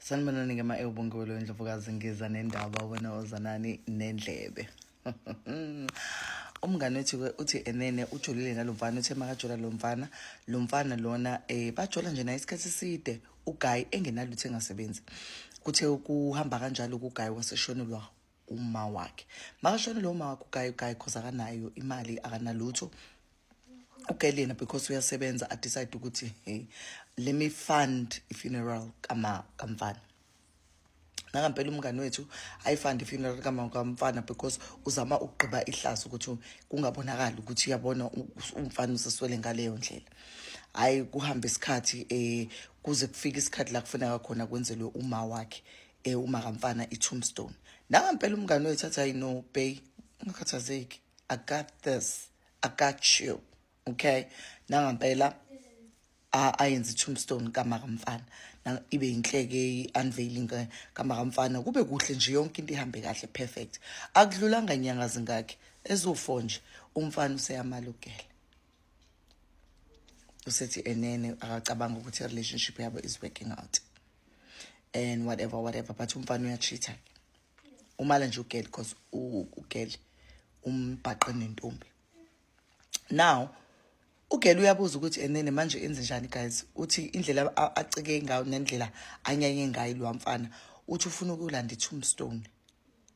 Sanibonani ngema ebongolo indlovukazi ngiza nendaba wena ozanani nendlebe. Umngane wethi uthi enene ujolile nalomfana uthe makajola lo mfana lona bajola nje na isikhathi eside uGuy engenalutho engasebenzi. Kuthe ukuhamba kanjalo kuGuy waseshonelwa uma wakhe. Makashonelwa uma wakhe uGuy cause akanayo imali akanalutho. Ugelina because uyasebenza I decide ukuthi hey let me fund funeral kamfana. Nakampela umngane wethu ayifund funeral kamfana because uzama ukugqiba ihlazo ukuthi kungabonakala ukuthi uyabona umfana useswele ngaleyo ndlela. Hayi kuhamba isikhathi kuze kufike isikhathi la kufuneka khona kwenzelwe uma wakhe uma kamfana tombstone. Nakampela umngane wethu athi I know bae ungakhathazeki I got this I got you. Okay, nangempela ayenza tombstone kamfana na ibe inhleke unveiling kamfana kube kuhle nje yonke into ihambe kahle perfect. Akudlulanga inyanga zingakhe ezufo nje umfana useyamalukele. Usethi enene akacabanga ukuthi relationship yabo is working out and whatever but umfana uyacheat. Umala nje ugel because ugel umbhaqe nentombi. Now uGel uyabuza ukuthi enene manje enze njani guys. Uthi indlela acike ngayo nendlela anyanye ngayo lo mfana. Uthi ufuna ukulanda tombstone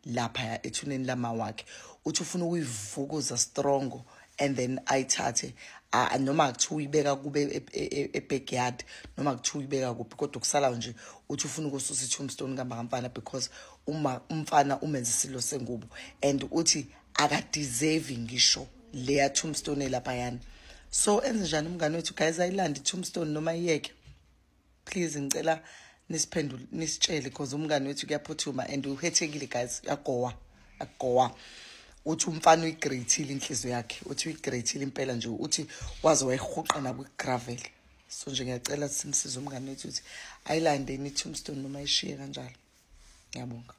lapha ethuneni lama wakhe. Uthi ufuna ukuyivukuza strong and then ayithathe noma kuthiwa uyibeka kube ebackyard noma kuthiwa uyibeka kuphi kodwa kusala nje uthi ufuna ukususa tombstone kamfana because umfana umenza isilo sengubo and uthi akadeserve ngisho leya tombstone lapha yana. So enze njani umngane wethu guys ayilandi tombstone noma iyeke please ngicela nisiphendule nisitshele because umngane wethu kuyaphuthuma and uhethekile guys yagowa uthi umfana uyigreathile inhliziyo yakhe uthi uyigreathile impela nje uthi waze wayihuqa na kwigravel. So nje ngiyacela simsize umngane wethu uthi ayilande tombstone noma ishiye kanjalo. Ngiyabonga.